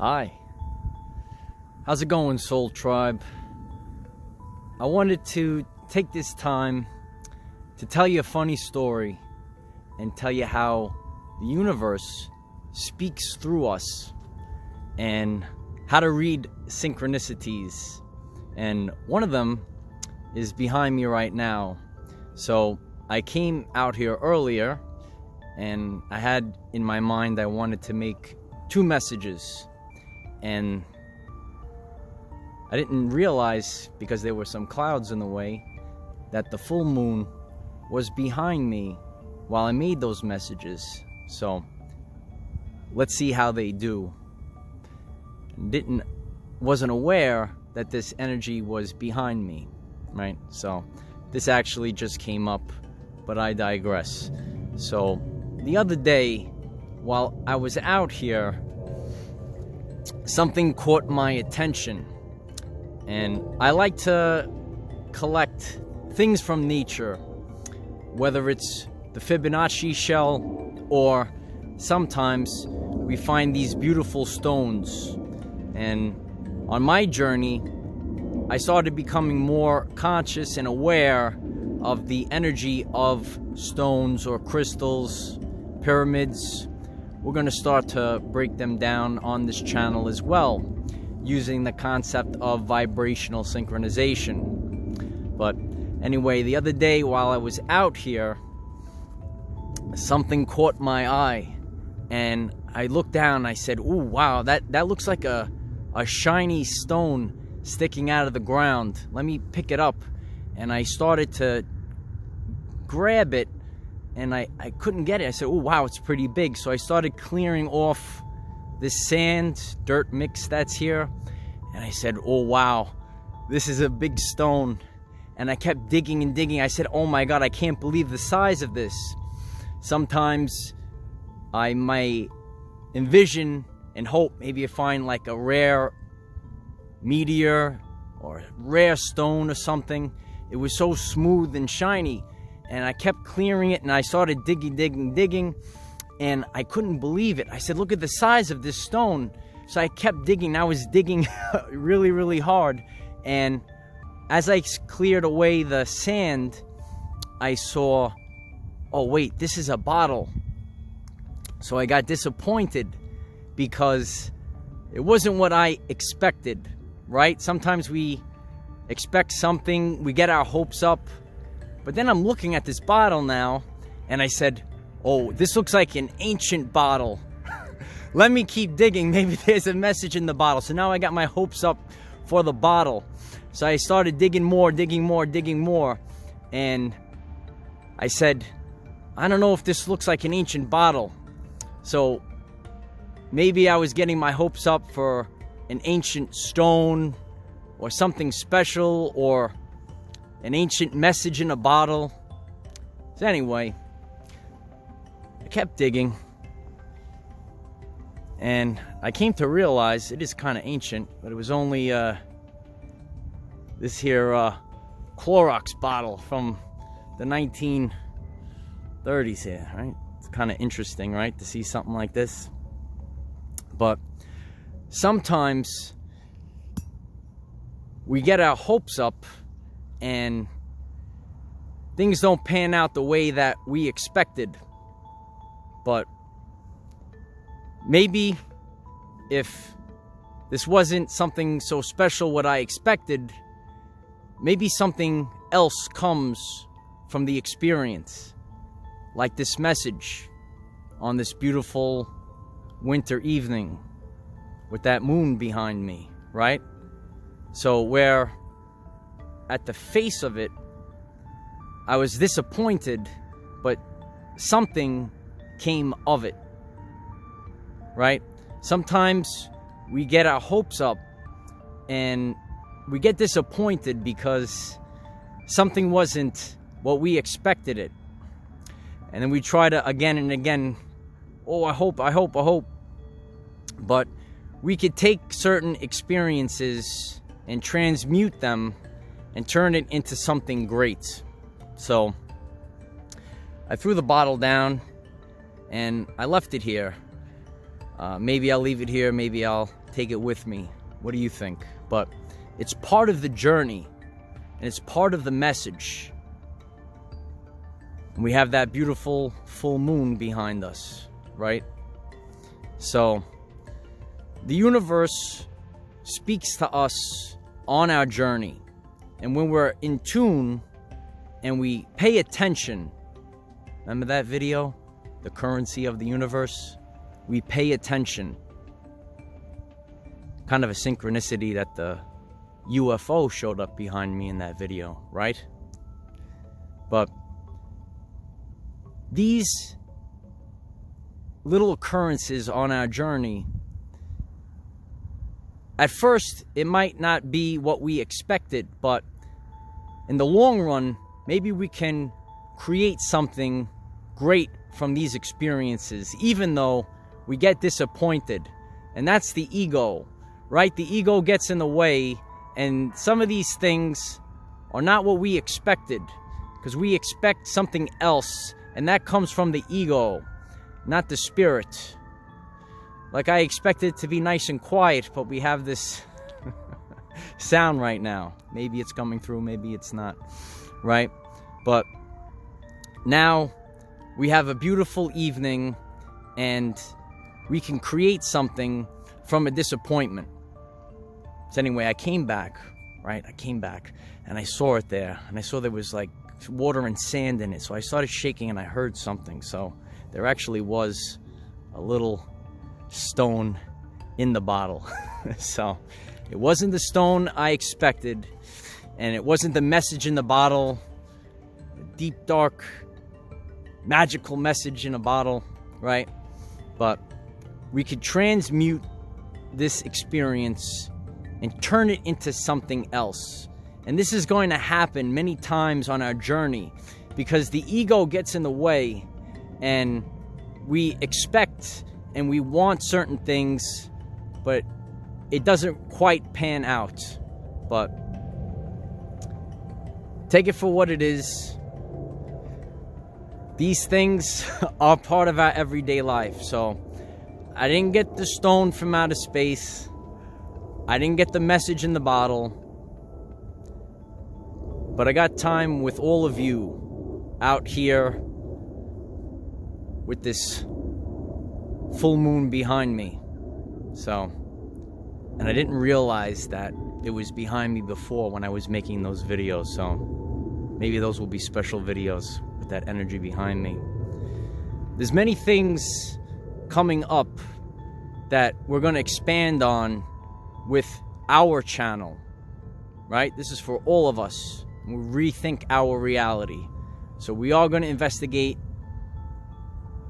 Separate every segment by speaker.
Speaker 1: Hi. How's it going, Soul Tribe? I wanted to take this time to tell you a funny story and tell you how the universe speaks through us and how to read synchronicities. And one of them is behind me right now. So I came out here earlier and I had in my mind I wanted to make 2 messages, and I didn't realize, because there were some clouds in the way, that the full moon was behind me while I made those messages. So let's see how they do. Wasn't aware that this energy was behind me, right? So this actually just came up, but I digress. So the other day, while I was out here, something caught my attention. And I like to collect things from nature, whether it's the Fibonacci shell, or sometimes we find these beautiful stones. And on my journey, I started becoming more conscious and aware of the energy of stones or crystals, pyramids. We're going to start to break them down on this channel as well, using the concept of vibrational synchronization. But anyway, the other day while I was out here, something caught my eye, and I looked down and I said, "Ooh, wow, that looks like a shiny stone sticking out of the ground. Let me pick it up." And I started to grab it, and I couldn't get it. I said, "Oh, wow, it's pretty big." So I started clearing off this sand, dirt mix that's here. And I said, "Oh, wow, this is a big stone." And I kept digging and digging. I said, "Oh my God, I can't believe the size of this." Sometimes I might envision and hope maybe I find like a rare meteor or a rare stone or something. It was so smooth and shiny. And I kept clearing it, and I started digging, and I couldn't believe it. I said, "Look at the size of this stone." So I kept digging. I was digging really, really hard. And as I cleared away the sand, I saw, oh wait, this is a bottle. So I got disappointed because it wasn't what I expected, right? Sometimes we expect something, we get our hopes up. But then I'm looking at this bottle now, and I said, "Oh, this looks like an ancient bottle." Let me keep digging. Maybe there's a message in the bottle. So now I got my hopes up for the bottle. So I started digging more. And I said, "I don't know if this looks like an ancient bottle." So maybe I was getting my hopes up for an ancient stone or something special, or an ancient message in a bottle. So anyway, I kept digging, and I came to realize it is kind of ancient, but it was only this here Clorox bottle from the 1930s here, right? It's kind of interesting, right, to see something like this. But sometimes we get our hopes up and things don't pan out the way that we expected. But maybe if this wasn't something so special what I expected, maybe something else comes from the experience, like this message on this beautiful winter evening with that moon behind me, right? So where at the face of it, I was disappointed, but something came of it, right? Sometimes we get our hopes up and we get disappointed because something wasn't what we expected it. And then we try to again and again, "Oh, I hope. But we could take certain experiences and transmute them and turn it into something great. So I threw the bottle down and I left it here. Maybe I'll leave it here. Maybe I'll take it with me. What do you think? But it's part of the journey, and it's part of the message. We have that beautiful full moon behind us, right? So the universe speaks to us on our journey. And when we're in tune and we pay attention, remember that video? The currency of the universe? We pay attention. Kind of a synchronicity that the UFO showed up behind me in that video, right? But these little occurrences on our journey, at first it might not be what we expected, but in the long run, maybe we can create something great from these experiences, even though we get disappointed. And that's the ego, right? The ego gets in the way, and some of these things are not what we expected, because we expect something else, and that comes from the ego, not the spirit. Like, I expected it to be nice and quiet, but we have this sound right now. Maybe it's coming through, maybe it's not, right? But now we have a beautiful evening, and we can create something from a disappointment. So anyway, I came back, right? I came back, and I saw it there, and I saw there was like water and sand in it. So I started shaking, and I heard something. So there actually was a little stone in the bottle. So it wasn't the stone I expected, and it wasn't the message in the bottle, a deep, dark, magical message in a bottle, right? But we could transmute this experience and turn it into something else. And this is going to happen many times on our journey, because the ego gets in the way, and we expect and we want certain things, but it doesn't quite pan out. But take it for what it is. These things are part of our everyday life. So I didn't get the stone from outer space. I didn't get the message in the bottle. But I got time with all of you out here with this full moon behind me. So, and I didn't realize that it was behind me before when I was making those videos. So maybe those will be special videos with that energy behind me. There's many things coming up that we're going to expand on with our channel, right? This is for all of us. We rethink our reality. So we are going to investigate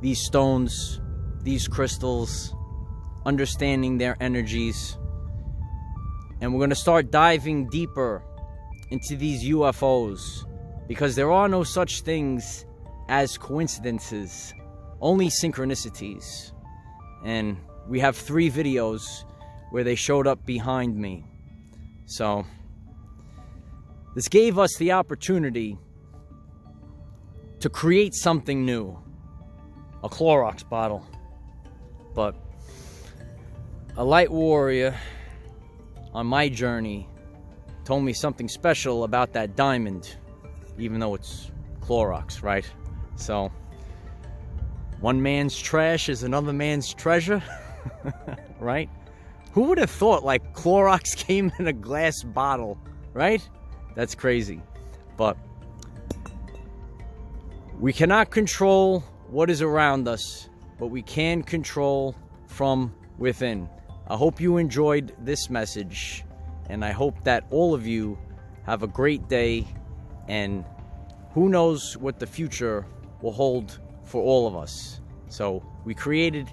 Speaker 1: these stones, these crystals, understanding their energies. And we're going to start diving deeper into these UFOs, because there are no such things as coincidences, only synchronicities. And we have 3 videos where they showed up behind me. So this gave us the opportunity to create something new. A Clorox bottle. But a light warrior on my journey told me something special about that diamond, even though it's Clorox, right? So one man's trash is another man's treasure, right? Who would have thought, like, Clorox came in a glass bottle, right? That's crazy. But we cannot control what is around us, but we can control from within. I hope you enjoyed this message, and I hope that all of you have a great day, and who knows what the future will hold for all of us. So we created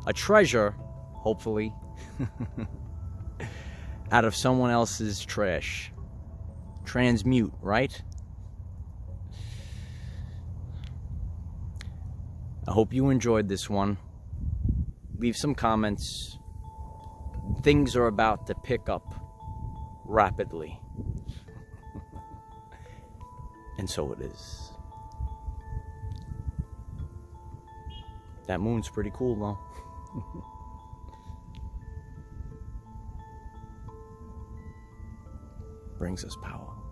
Speaker 1: a treasure, hopefully, out of someone else's trash. Transmute, right? I hope you enjoyed this one. Leave some comments. Things are about to pick up rapidly. And so it is. That moon's pretty cool, though. brings us power.